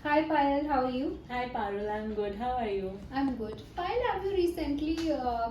Hi Payal, how are you? Hi Parul, I'm good. How are you? I'm good. Payal, have you recently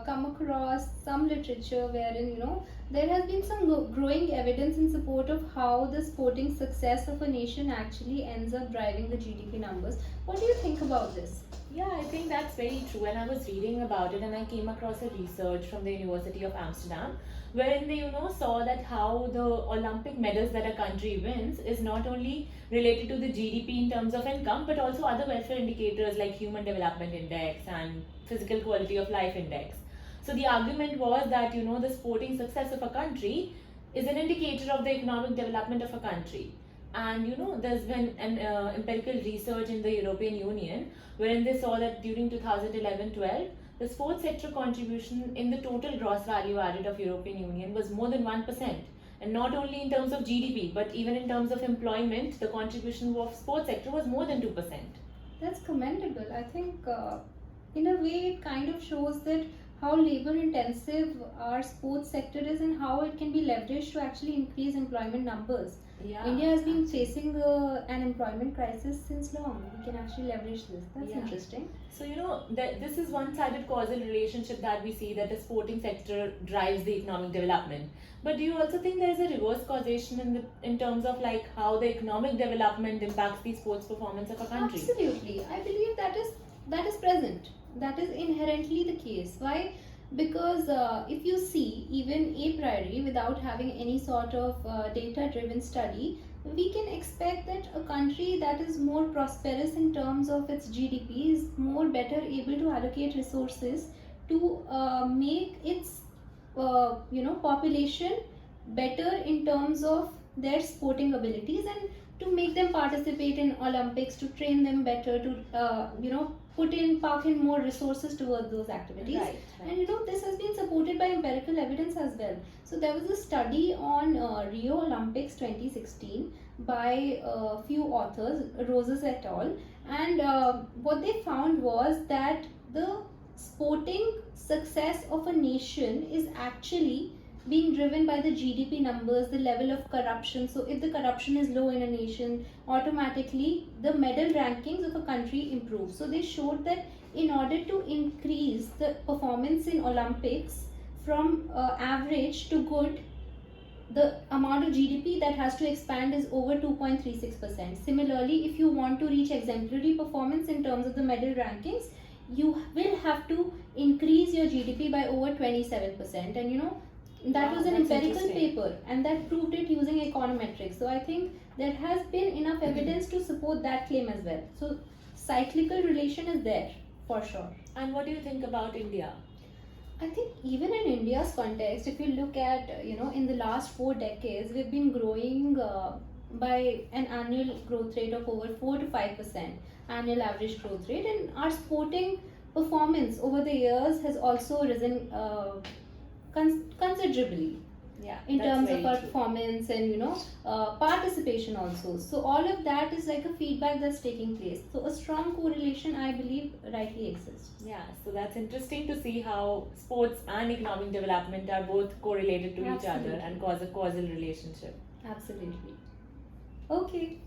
come across some literature wherein there has been some growing evidence in support of how the sporting success of a nation actually ends up driving the GDP numbers? What do you think about this? Yeah, I think that's very true. And I was reading about it and I came across a research from the University of Amsterdam wherein they, saw that how the Olympic medals that a country wins is not only related to the GDP in terms of income, but also other welfare indicators like Human Development Index and Physical Quality of Life Index. So the argument was that, the sporting success of a country is an indicator of the economic development of a country. And there's been an empirical research in the European Union wherein they saw that during 2011-12, the sports sector contribution in the total gross value added of European Union was more than 1%. And not only in terms of GDP, but even in terms of employment, the contribution of sports sector was more than 2%. That's commendable. I think in a way it kind of shows that how labor intensive our sports sector is and how it can be leveraged to actually increase employment numbers. Yeah, India has been facing an employment crisis since long. We can actually leverage this. That's interesting. So, this is one-sided causal relationship that we see that the sporting sector drives the economic development. But do you also think there is a reverse causation in terms of like how the economic development impacts the sports performance of a country? Absolutely. I believe that is present. That is inherently the case. Why? Because if you see, even a priori, without having any sort of data driven study, we can expect that a country that is more prosperous in terms of its GDP is more better able to allocate resources to make its population better in terms of their sporting abilities and to make them participate in Olympics, to train them better, to park in more resources towards those activities. Right. And this has been supported by empirical evidence as well. So there was a study on Rio Olympics 2016 by a few authors, Roses et al. And what they found was that the sporting success of a nation is actually being driven by the GDP numbers, the level of corruption. So, if the corruption is low in a nation, automatically the medal rankings of a country improve. So, they showed that in order to increase the performance in Olympics from average to good, the amount of GDP that has to expand is over 2.36%. Similarly, if you want to reach exemplary performance in terms of the medal rankings, you will have to increase your GDP by over 27%. And that was an empirical paper and that proved it using econometrics. So I think there has been enough evidence to support that claim as well. So cyclical relation is there for sure. And what do you think about India? I think even in India's context, if you look at, in the last 4 decades, we've been growing by an annual growth rate of over 4 to 5% annual average growth rate, and our sporting performance over the years has also risen considerably. Yeah, in terms of our true. performance and participation also. So all of that is like a feedback that's taking place. So a strong correlation, I believe, rightly exists. Yeah, so that's interesting to see how sports and economic development are both correlated to each other and cause a causal relationship. Absolutely. Okay.